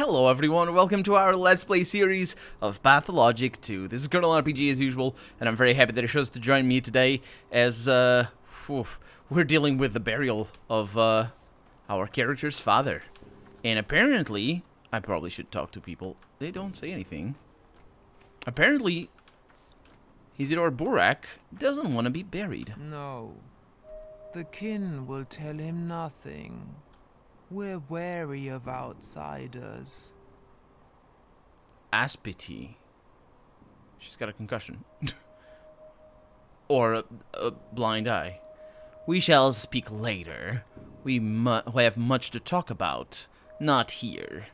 Hello everyone, welcome to our Let's Play series of Pathologic 2. This is Colonel RPG as usual, and I'm very happy that you chose to join me today as, we're dealing with the burial of, our character's father. And apparently, I probably should talk to people. They don't say anything. Apparently, Isidore Burak doesn't want to be buried. No, the kin will tell him nothing. We're wary of outsiders. Aspity. She's got a concussion. Or a blind eye. We shall speak later. We have much to talk about. Not here.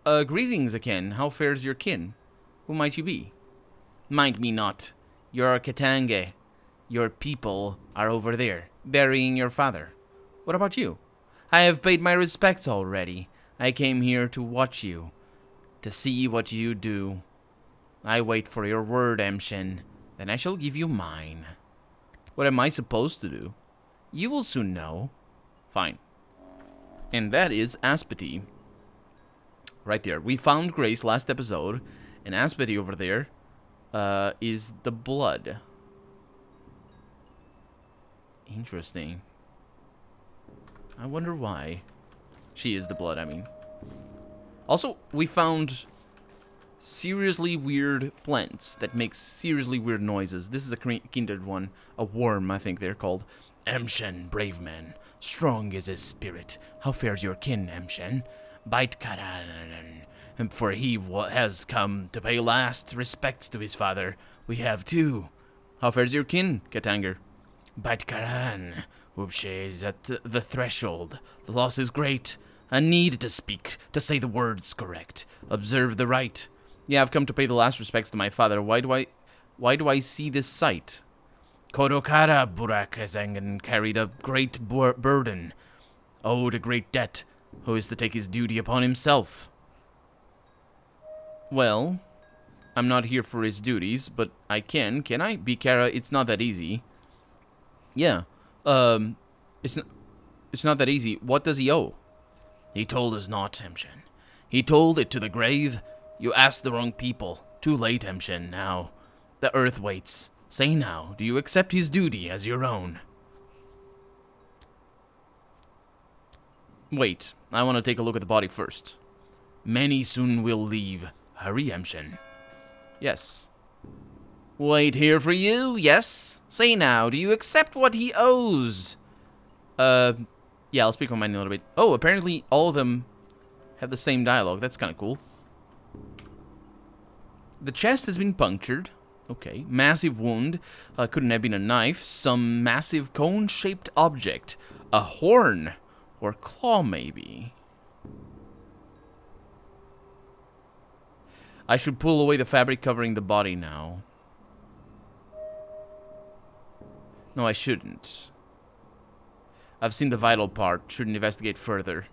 Greetings again. How fares your kin? Who might you be? Mind me not. You're Katange. Your people are over there, burying your father. What about you? I have paid my respects already. I came here to watch you, to see what you do. I wait for your word, Emshin. Then I shall give you mine. What am I supposed to do? You will soon know. Fine. And that is Aspity. Right there. We found Grace last episode, and Aspity over there is the blood. Interesting. I wonder why. She is the blood, I mean. Also, we found seriously weird plants that make seriously weird noises. This is a kindred one. A worm, I think they're called. Emshen, brave man. Strong is his spirit. How fares your kin, Emshen? Bite Karan. For he has come to pay last respects to his father. We have too. How fares your kin, Katanger? Bite Karan. Whoopshe is at the threshold. The loss is great. A need to speak, to say the words correct. Observe the right. Yeah, I've come to pay the last respects to my father. Why do I see this sight? Kodokara Burak Ezangan carried a great burden, owed a great debt. Who is to take his duty upon himself? Well, I'm not here for his duties, but I can I? Bikara, it's not that easy. Yeah. It's not that easy. What does he owe? He told us not, Emshen. He told it to the grave. You asked the wrong people. Too late, Emshen, now. The earth waits. Say now, do you accept his duty as your own? Wait, I want to take a look at the body first. Many soon will leave. Hurry, Emshen. Yes. Wait here for you, yes? Say now, do you accept what he owes? Yeah, I'll speak on mine a little bit. Oh, apparently all of them have the same dialogue. That's kind of cool. The chest has been punctured. Okay. Massive wound. Couldn't have been a knife. Some massive cone-shaped object. A horn. Or claw, maybe. I should pull away the fabric covering the body now. No, I shouldn't. I've seen the vital part. Shouldn't investigate further.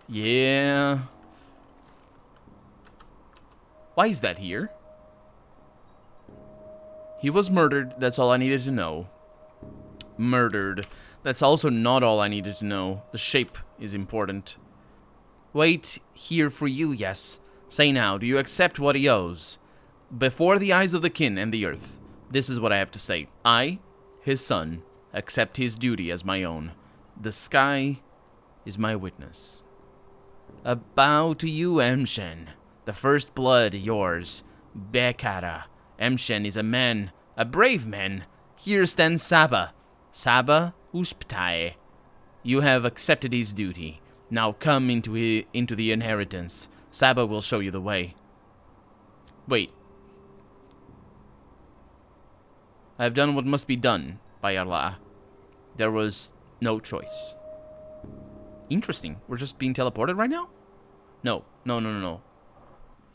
Yeah. Why is that here? He was murdered. That's all I needed to know. Murdered. That's also not all I needed to know. The shape is important. Wait here for you, yes. Say now, do you accept what he owes? Before the eyes of the kin and the earth, this is what I have to say. I, his son, accept his duty as my own. The sky is my witness. A bow to you, Emshen. The first blood yours. Bekara. Emshen is a man, a brave man. Here stands Saba. Saba Usptae. You have accepted his duty. Now come into the inheritance. Saba will show you the way. Wait. I have done what must be done, by Allah. There was no choice. Interesting. We're just being teleported right now? No. No.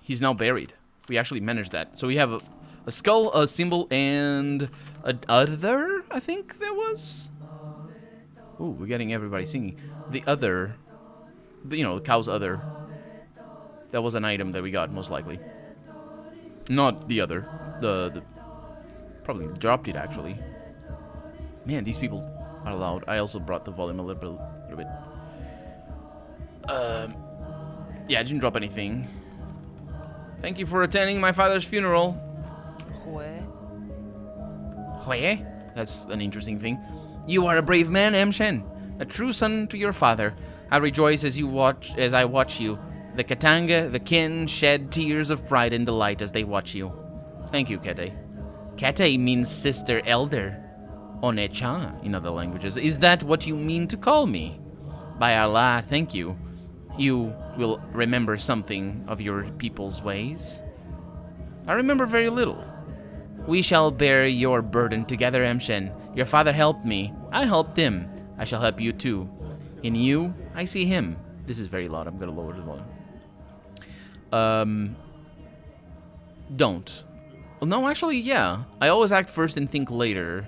He's now buried. We actually managed that. So we have a skull, a symbol, and a other, I think there was? Ooh, we're getting everybody singing. The other, you know, the cow's other. That was an item that we got, most likely. Not the other. The probably dropped it, actually. Man, these people are loud. I also brought the volume a little bit. Yeah, I didn't drop anything. Thank you for attending my father's funeral. Hue? That's an interesting thing. You are a brave man, Shen, a true son to your father. I rejoice as I watch you. The Katanga, the kin, shed tears of pride and delight as they watch you. Thank you, Kete. Kete means sister elder. Onecha in other languages. Is that what you mean to call me? By Allah, thank you. You will remember something of your people's ways. I remember very little. We shall bear your burden together, Emshen. Your father helped me. I helped him. I shall help you too. In you, I see him. This is very loud. I'm gonna lower the volume. Don't. Well, no, actually, yeah. I always act first and think later.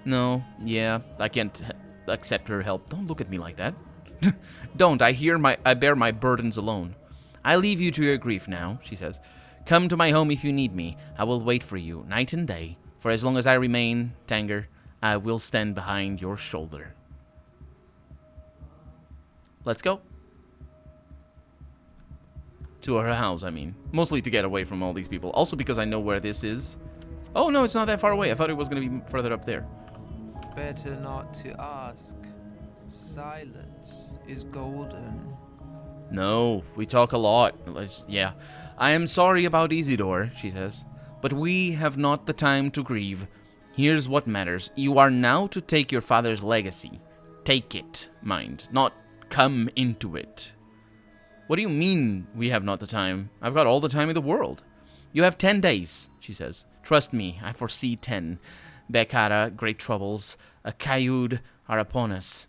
No, yeah, I can't accept her help. Don't look at me like that. Don't. I bear my burdens alone. I leave you to your grief now, she says. Come to my home if you need me. I will wait for you, night and day. For as long as I remain, Tanger, I will stand behind your shoulder. Let's go. To her house, I mean. Mostly to get away from all these people. Also because I know where this is. Oh, no, it's not that far away. I thought it was going to be further up there. Better not to ask. Silence is golden. No, we talk a lot. Yeah. I am sorry about Isidore, she says, but we have not the time to grieve. Here's what matters. You are now to take your father's legacy. Take it, mind, not come into it. What do you mean we have not the time? I've got all the time in the world. You have 10 days, she says. Trust me, I foresee 10. Bekara, great troubles, a Kayud are upon us.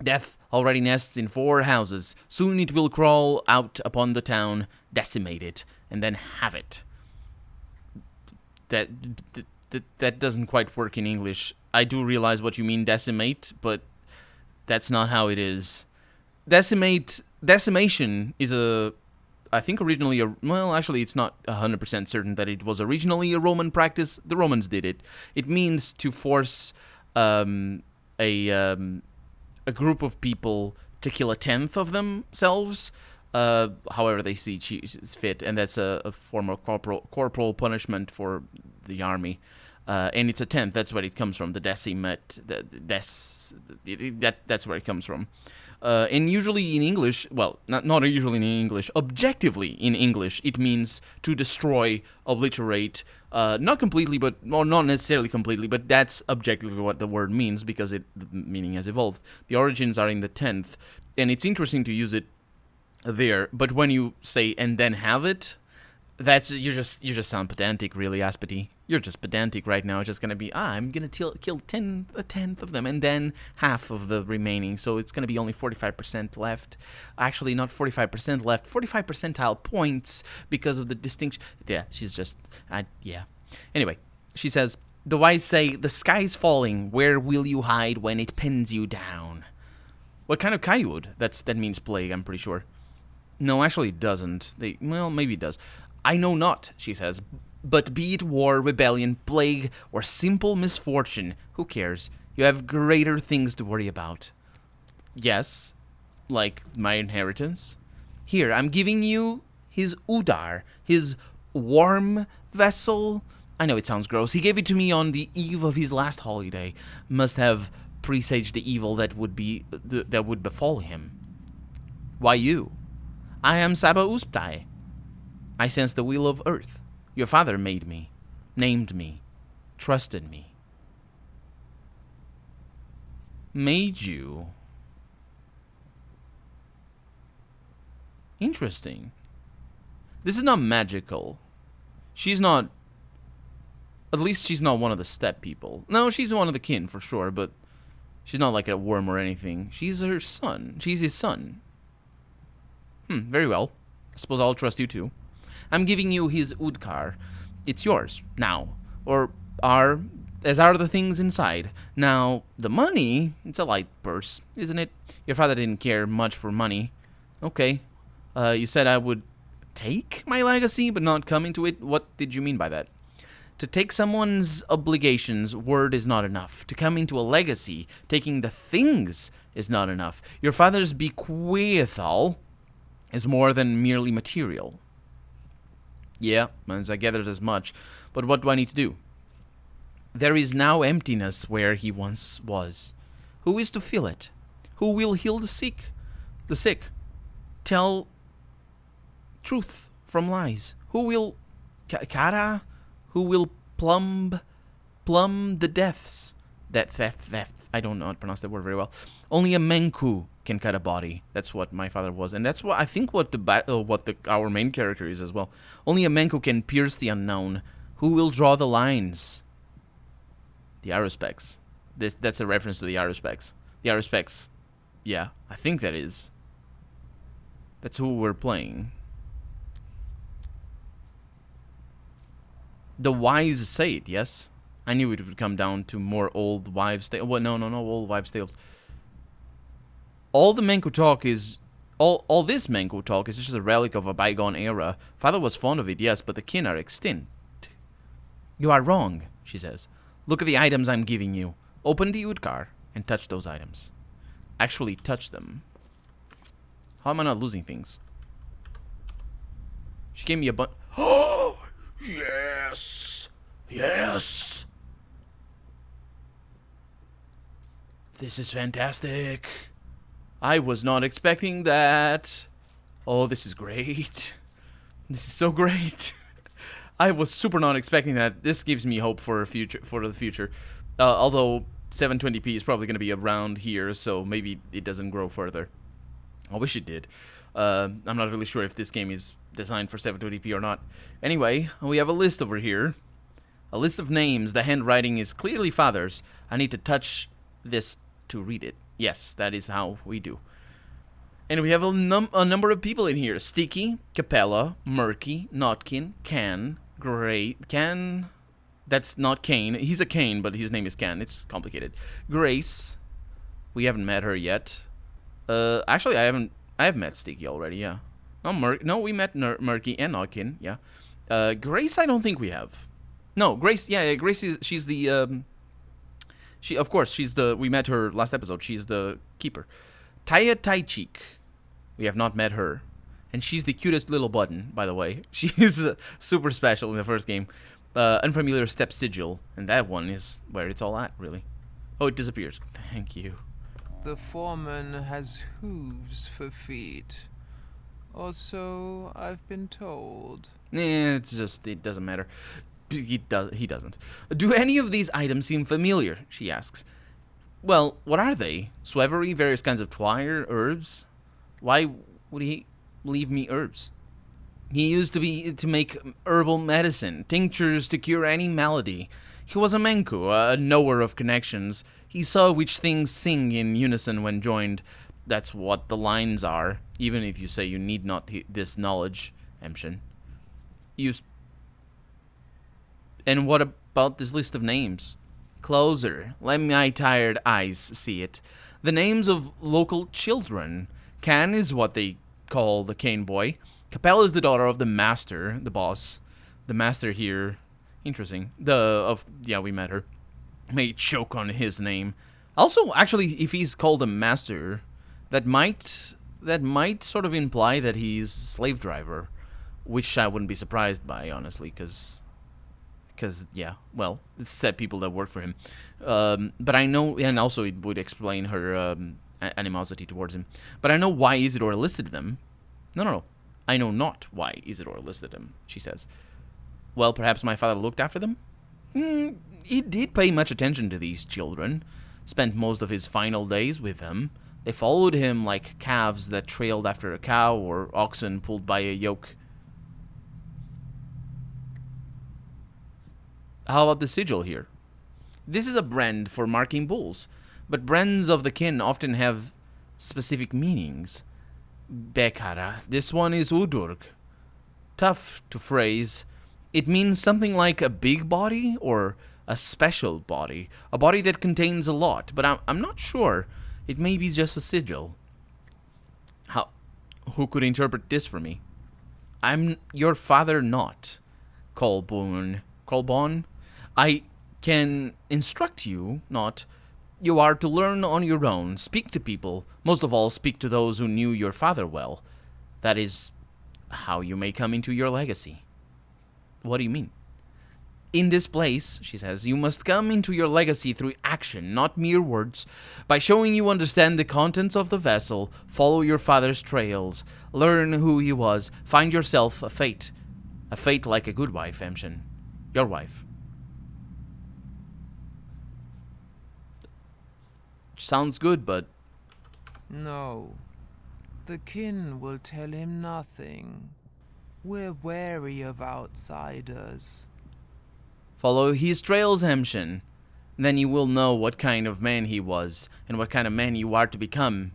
Death already nests in 4 houses. Soon it will crawl out upon the town, decimate it, and then have it. That doesn't quite work in English. I do realize what you mean, decimate, but that's not how it is. Decimation is I think originally well, actually it's not 100% certain that it was originally a Roman practice. The Romans did it. It means to force a group of people to kill 1/10 of themselves, however they see fit, and that's a form of corporal punishment for the army. And it's 1/10. That's where it comes from. The decimate. That's where it comes from. And usually in English, well, not usually in English, objectively in English, it means to destroy, obliterate, not completely, or not necessarily completely, but that's objectively what the word means because the meaning has evolved. The origins are in the 10th, and it's interesting to use it there, but when you say, and then have it, you just sound pedantic, really, Aspity. You're just pedantic right now. It's just going to be, I'm going to kill 1/10 of them, and then half of the remaining. So it's going to be only 45% left. Actually, not 45% left. 45 percentile points because of the distinction. Yeah, she's just, yeah. Anyway, she says, the wise say, the sky's falling. Where will you hide when it pins you down? What kind of Kaiwood? That means plague, I'm pretty sure. No, actually it doesn't. Well, maybe it does. I know not, she says, but be it war, rebellion, plague, or simple misfortune, who cares? You have greater things to worry about. Yes, like my inheritance. Here, I'm giving you his Udar, his warm vessel. I know it sounds gross. He gave it to me on the eve of his last holiday. Must have presaged the evil that would befall him. Why you? I am Saba Usptai. I sense the will of earth. Your father made me, named me, trusted me. Made you? Interesting. This is not magical. She's not... At least she's not one of the steppe people. No, she's one of the kin, for sure, but she's not like a worm or anything. She's her son. She's his son. Very well. I suppose I'll trust you too. I'm giving you his Udkar. It's yours, now. As are the things inside. Now, the money, it's a light purse, isn't it? Your father didn't care much for money. Okay. You said I would take my legacy, but not come into it? What did you mean by that? To take someone's obligations, word is not enough. To come into a legacy, taking the things is not enough. Your father's bequeathal is more than merely material. Yeah, as I gathered as much. But what do I need to do? There is now emptiness where he once was. Who is to fill it? Who will heal the sick? The sick. Tell truth from lies. Who will Kara? Who will plumb the depths? That I don't know how to pronounce that word very well. Only a Menku can cut a body. That's what my father was, and that's what I think what our main character is as well. Only a Menku can pierce the unknown. Who will draw the lines? The Aerospects. That's a reference to the Aerospects. The Aerospects. Yeah, I think that is. That's who we're playing. The wise say it, yes? I knew it would come down to more old wives' tales. Well, no, old wives' tales. All the Menku talk is... All this Menku talk is just a relic of a bygone era. Father was fond of it, yes, but the kin are extinct. You are wrong, she says. Look at the items I'm giving you. Open the Udkar and touch those items. Actually touch them. How am I not losing things? She gave me a bunch... Oh! Yes! Yes! This is fantastic. I was not expecting that. Oh, this is great. This is so great. I was super not expecting that. This gives me hope for the future. Although 720p is probably going to be around here, so maybe it doesn't grow further. I wish it did. I'm not really sure if this game is designed for 720p or not. Anyway, we have a list over here. A list of names. The handwriting is clearly Father's. I need to touch this to read it. Yes, that is how we do. And we have a number of people in here. Sticky, Capella, Murky, Notkin, Can, Gray... Can... That's not Kane. He's a Kane, but his name is Can. It's complicated. Grace. We haven't met her yet. Actually, I have met Sticky already, yeah. No, we met Murky and Notkin, yeah. Grace, I don't think we have. No, Grace, yeah, Grace is... She's the, of course, she's the... We met her last episode. She's the keeper. Taya Taichik. We have not met her. And she's the cutest little button, by the way. She is super special in the first game. Unfamiliar Step Sigil. And that one is where it's all at, really. Oh, it disappears. Thank you. The foreman has hooves for feet. Or so I've been told. It's just... It doesn't matter. He doesn't. Do any of these items seem familiar? She asks. Well, what are they? Swevery, various kinds of twire, herbs? Why would he leave me herbs? He used to make herbal medicine, tinctures to cure any malady. He was a Menku, a knower of connections. He saw which things sing in unison when joined. That's what the lines are, even if you say you need not this knowledge, Emshin. And what about this list of names? Closer. Let my tired eyes see it. The names of local children. Can is what they call the cane boy. Capella is the daughter of the master, the boss. The master here. Interesting. We met her. May choke on his name. Also, actually, if he's called a master, that might sort of imply that he's slave driver, which I wouldn't be surprised by, honestly, because yeah, well, it's said people that work for him. But I know, and also it would explain her animosity towards him. But I know why Isidore listed them. No. I know not why Isidore listed them, she says. Well, perhaps my father looked after them? He did pay much attention to these children. Spent most of his final days with them. They followed him like calves that trailed after a cow or oxen pulled by a yoke. How about the sigil here? This is a brand for marking bulls, but brands of the kin often have specific meanings. Bekara, this one is Udurg. Tough to phrase. It means something like a big body or a special body. A body that contains a lot, but I'm not sure. It may be just a sigil. Who could interpret this for me? I'm your father not. Colborn. I can instruct you, not. You are to learn on your own, speak to people, most of all speak to those who knew your father well. That is how you may come into your legacy. What do you mean? In this place, she says, you must come into your legacy through action, not mere words. By showing you understand the contents of the vessel, follow your father's trails, learn who he was, find yourself a fate. A fate like a good wife, Emshin. Your wife. Sounds good, but... No. The kin will tell him nothing. We're wary of outsiders. Follow his trails, Emshin. Then you will know what kind of man he was, and what kind of man you are to become.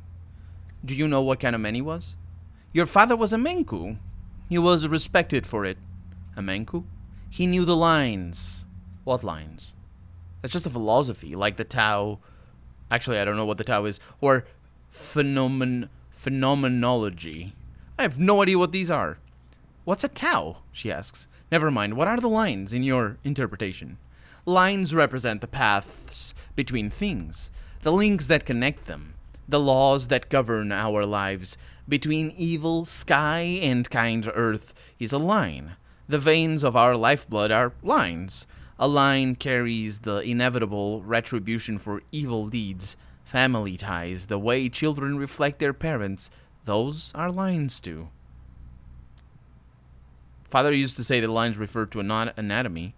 Do you know what kind of man he was? Your father was a Menku. He was respected for it. A Menku? He knew the lines. What lines? That's just a philosophy, like the Tao. Actually, I don't know what the Tao is. Or phenomenology. I have no idea what these are. What's a Tao? She asks. Never mind, what are the lines in your interpretation? Lines represent the paths between things, the links that connect them, the laws that govern our lives. Between evil sky and kind earth is a line. The veins of our lifeblood are lines. A line carries the inevitable retribution for evil deeds. Family ties, the way children reflect their parents, those are lines too. Father used to say the lines referred to anatomy.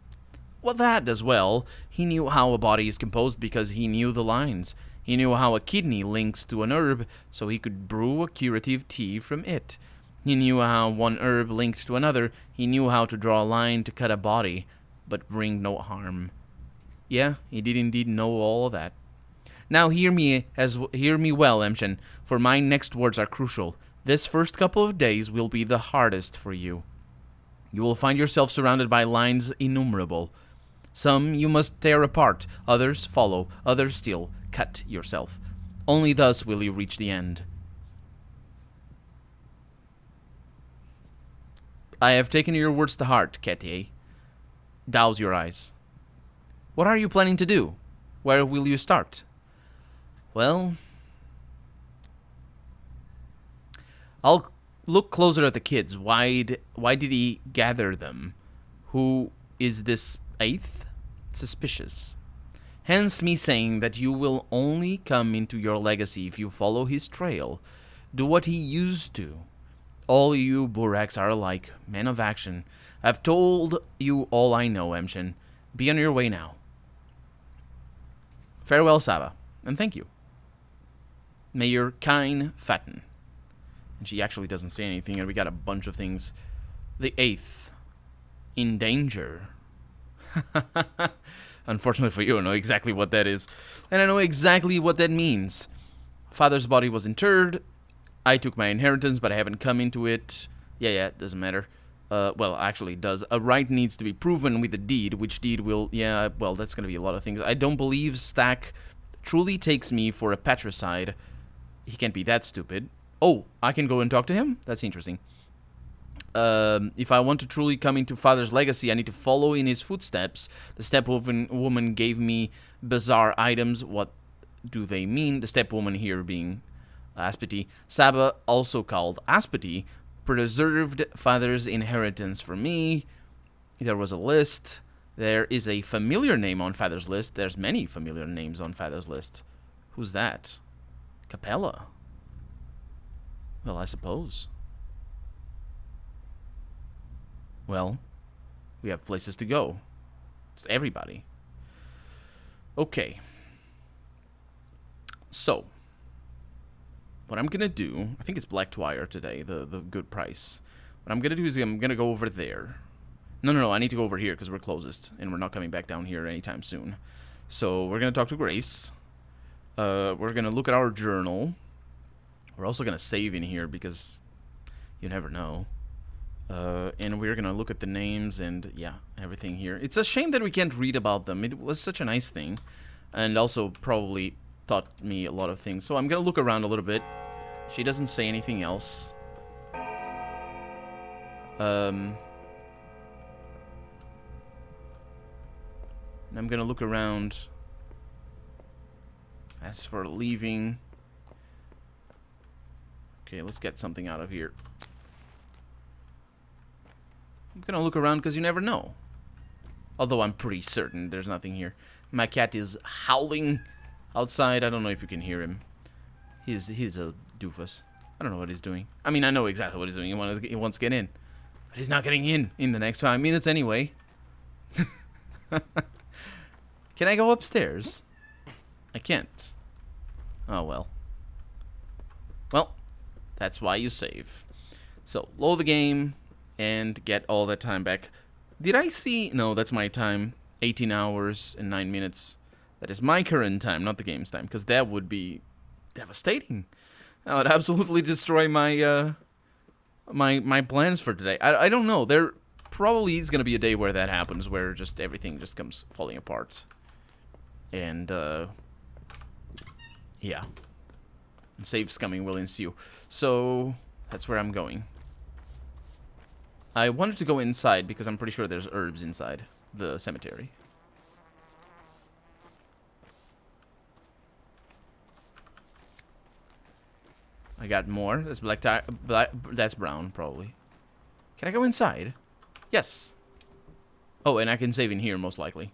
Well, that as well. He knew how a body is composed because he knew the lines. He knew how a kidney links to an herb, so he could brew a curative tea from it. He knew how one herb linked to another. He knew how to draw a line to cut a body, but bring no harm. Yeah, he did indeed know all of that. Now hear me well, Emshin, for my next words are crucial. This first couple of days will be the hardest for you. You will find yourself surrounded by lines innumerable. Some you must tear apart, others follow, others still cut yourself. Only thus will you reach the end. I have taken your words to heart, Ketier. Douse your eyes. What are you planning to do? Where will you start? Well, I'll look closer at the kids. Why did he gather them? Who is this eighth? Suspicious. Hence me saying that you will only come into your legacy if you follow his trail. Do what he used to. All you Buraks are alike, men of action. I've told you all I know, Emshin. Be on your way now. Farewell, Saba, and thank you. May your kine fatten. And she actually doesn't say anything, and we got a bunch of things. The eighth. In danger. Unfortunately for you, I know exactly what that is. And I know exactly what that means. Father's body was interred. I took my inheritance, but I haven't come into it. Yeah, it doesn't matter. Well, actually it does. A right needs to be proven with a deed. Which deed will... Yeah, well, that's going to be a lot of things. I don't believe Stack truly takes me for a patricide. He can't be that stupid. Oh, I can go and talk to him? That's interesting. If I want to truly come into Father's legacy, I need to follow in his footsteps. The stepwoman gave me bizarre items. What do they mean? The stepwoman here being Aspity. Saba, also called Aspity, preserved Father's inheritance for me. There was a list. There is a familiar name on Father's list. There's many familiar names on Father's list. Who's that? Capella. Well, I suppose. Well, we have places to go. It's everybody. Okay. So, what I'm gonna do, I think it's Black Twire today, the good price. What I'm gonna do is I'm gonna go over there. No, I need to go over here because we're closest, and we're not coming back down here anytime soon. So, we're gonna talk to Grace. We're gonna look at our journal. We're also gonna save in here because you never know. And we're gonna look at the names and, yeah, everything here. It's a shame that we can't read about them. It was such a nice thing. And also probably taught me a lot of things. So I'm gonna look around a little bit. She doesn't say anything else. And I'm gonna look around. As for leaving... Okay, let's get something out of here. gonna look around because you never know. Although I'm pretty certain there's nothing here. My cat is howling outside. I don't know if you can hear him. He's a doofus. I don't know what he's doing. I mean, I know exactly what he's doing. He wants to get in. But he's not getting in the next 5 minutes anyway. Can I go upstairs? I can't. Oh, well. Well, that's why you save. So, load the game and get all that time back. Did I see... No, that's my time. 18 hours and 9 minutes. That is my current time, not the game's time. Because that would be devastating. That would absolutely destroy my my plans for today. I don't know. There probably is going to be a day where that happens. Where just everything just comes falling apart. And, yeah. And save scumming will ensue. So, that's where I'm going. I wanted to go inside because I'm pretty sure there's herbs inside the cemetery. I got more. That's that's brown, probably. Can I go inside? Yes. Oh, and I can save in here, most likely.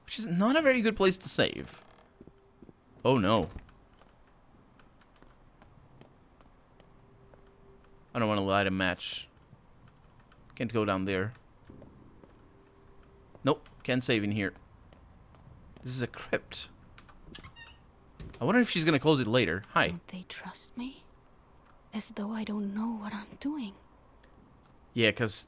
Which is not a very good place to save. Oh, no. I don't want to light a match. Can't go down there. Nope, can't save in here. This is a crypt. I wonder if she's gonna close it later. Hi. Don't they trust me? As though I don't know what I'm doing. Yeah, cause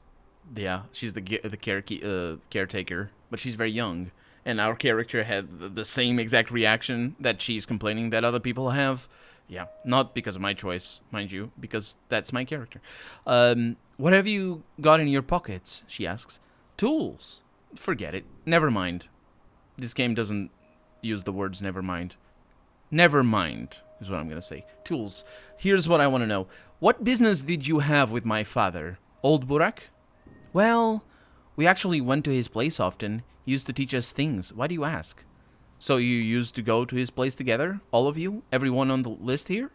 yeah, she's the caretaker, but she's very young, and our character had the same exact reaction that she's complaining that other people have. Yeah, not because of my choice, mind you, because that's my character. What have you got in your pockets? She asks. Tools. Forget it. Never mind. This game doesn't use the words never mind. Never mind is what I'm going to say. Tools. Here's what I want to know. What business did you have with my father? Old Burak? Well, we actually went to his place often. He used to teach us things. Why do you ask? So you used to go to his place together? All of you? Everyone on the list here?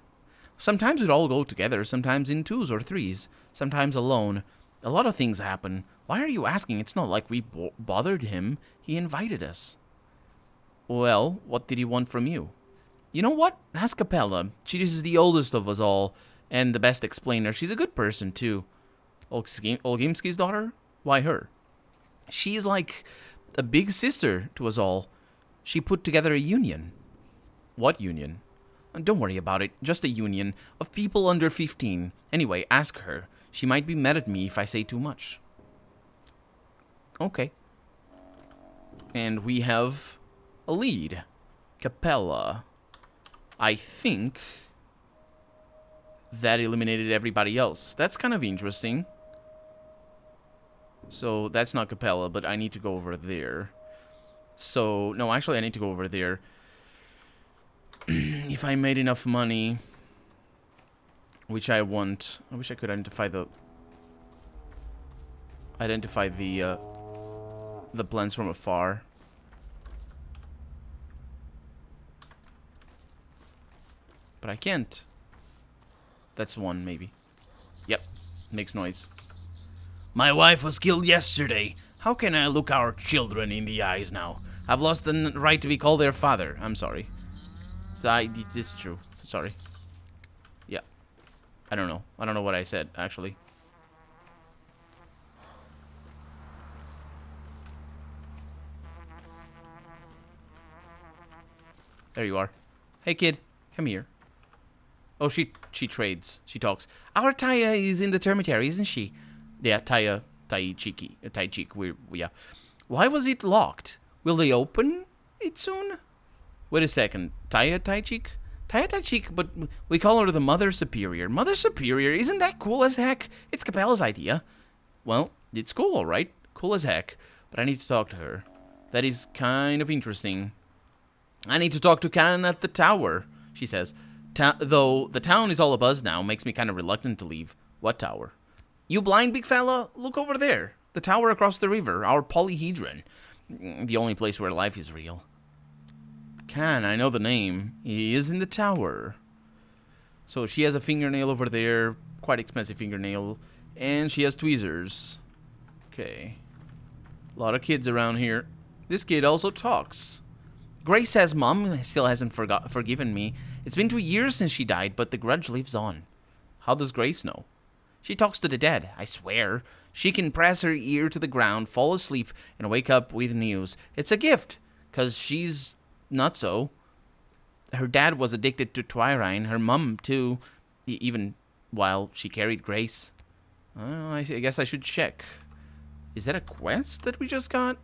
Sometimes we'd all go together, sometimes in 2s or 3s, sometimes alone. A lot of things happen. Why are you asking? It's not like we bothered him. He invited us. Well, what did he want from you? You know what? Ask Capella. She is the oldest of us all, and the best explainer. She's a good person, too. Olgimski's daughter? Why her? She's like a big sister to us all. She put together a union. What union? Don't worry about it. Just a union of people under 15. Anyway, ask her. She might be mad at me if I say too much. Okay. And we have a lead. Capella. I think that eliminated everybody else. That's kind of interesting. So that's not Capella, but I need to go over there. So, no, actually I need to go over there. If I made enough money, which I want. I wish I could identify the plants from afar. But I can't. That's one, maybe. Yep, makes noise. My wife was killed yesterday. How can I look our children in the eyes now? I've lost the right to be called their father. I'm sorry. It's true. Sorry. Yeah. I don't know. I don't know what I said, actually. There you are. Hey, kid. Come here. Oh, she trades. She talks. Our Taya is in the cemetery, isn't she? Yeah, Tai Chik. Yeah. Why was it locked? Will they open it soon? Wait a second. Tai Chik? Tai Chik, but we call her the Mother Superior. Mother Superior? Isn't that cool as heck? It's Capella's idea. Well, it's cool, alright. Cool as heck. But I need to talk to her. That is kind of interesting. I need to talk to Cannon at the tower, she says. Though the town is all abuzz now, makes me kind of reluctant to leave. What tower? You blind, big fella? Look over there. The tower across the river, our polyhedron. The only place where life is real. Can, I know the name. He is in the tower. So she has a fingernail over there. Quite expensive fingernail. And she has tweezers. Okay. A lot of kids around here. This kid also talks. Grace says Mom still hasn't forgiven me. It's been 2 years since she died, but the grudge lives on. How does Grace know? She talks to the dead, I swear. She can press her ear to the ground, fall asleep, and wake up with news. It's a gift, 'cause she's not so. Her dad was addicted to Twirine, her mum too, even while she carried Grace. I guess I should check. Is that a quest that we just got?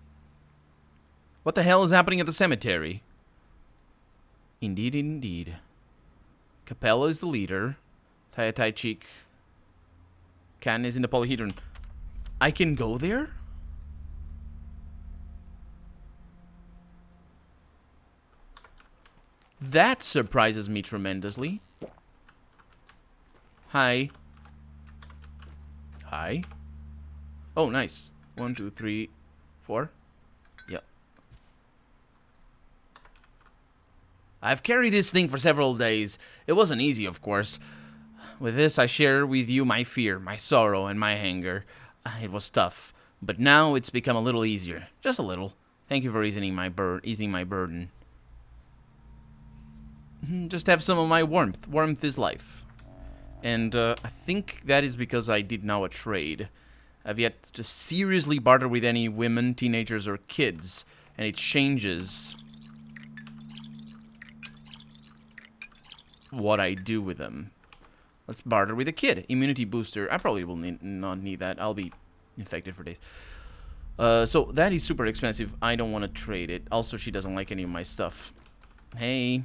What the hell is happening at the cemetery? Indeed, indeed. Capella is the leader. Tai Chik. Can is in the polyhedron. I can go there? That surprises me tremendously. Hi. Hi. Oh, nice. 1, 2, 3, 4. Yep. I've carried this thing for several days. It wasn't easy, of course. With this, I share with you my fear, my sorrow, and my anger. It was tough, but now it's become a little easier. Just a little. Thank you for easing my burden. Just have some of my warmth. Warmth is life. And I think that is because I did now a trade. I've yet to seriously barter with any women, teenagers, or kids, and it changes what I do with them. Let's barter with a kid. Immunity booster. I probably will not need that. I'll be infected for days. So that is super expensive. I don't want to trade it. Also, she doesn't like any of my stuff. Hey.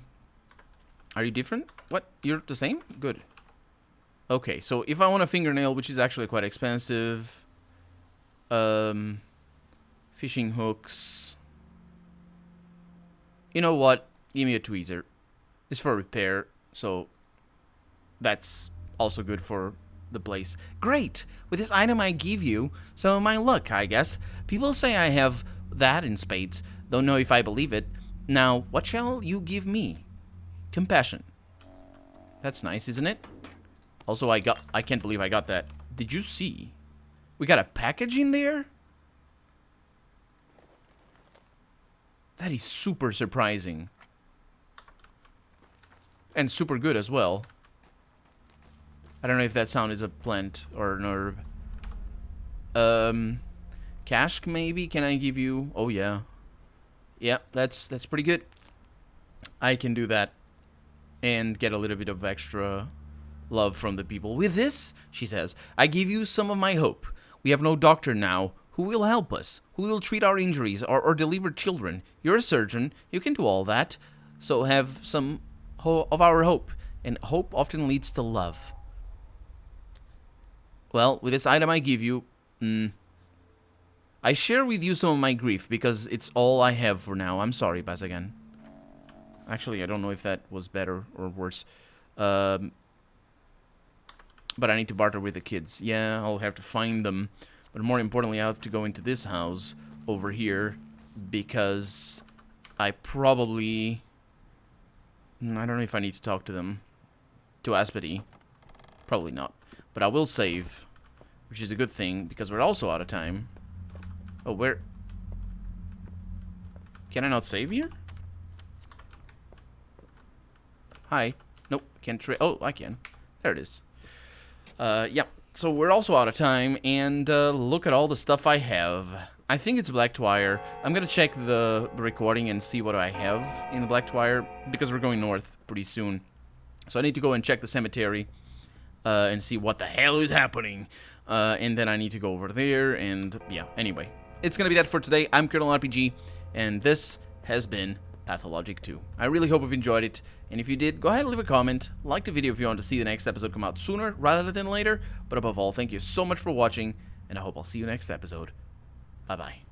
Are you different? What? You're the same? Good. Okay, so if I want a fingernail, which is actually quite expensive... fishing hooks... You know what? Give me a tweezer. It's for repair, so... That's also good for the place. Great! With this item I give you, some of my luck, I guess. People say I have that in spades. Don't know if I believe it. Now, what shall you give me? Compassion. That's nice, isn't it? Also, I can't believe I got that. Did you see? We got a package in there? That is super surprising. And super good as well. I don't know if that sound is a plant or an herb. Cash, maybe? Can I give you... Oh, yeah. Yeah, that's pretty good. I can do that. And get a little bit of extra love from the people. With this, she says, I give you some of my hope. We have no doctor now. Who will help us? Who will treat our injuries or deliver children? You're a surgeon. You can do all that. So have some of our hope. And hope often leads to love. Well, with this item I give you, I share with you some of my grief because it's all I have for now. I'm sorry, Bazagan. Actually, I don't know if that was better or worse. But I need to barter with the kids. Yeah, I'll have to find them. But more importantly, I have to go into this house over here because I probably... I don't know if I need to talk to them. To Aspedy. Probably not. But I will save, which is a good thing because we're also out of time. Oh, where... Can I not save here? Hi. Nope, I can't trade. Oh, I can. There it is. Yeah. So we're also out of time, and look at all the stuff I have. I think it's Black Twire. I'm gonna check the recording and see what I have in Black Twire, because we're going north pretty soon. So I need to go and check the cemetery and see what the hell is happening. And then I need to go over there, and yeah, anyway. It's gonna be that for today. I'm Colonel RPG, and this has been Pathologic 2. I really hope you've enjoyed it, and if you did, go ahead and leave a comment, like the video if you want to see the next episode come out sooner rather than later, but above all, thank you so much for watching, and I hope I'll see you next episode. Bye-bye.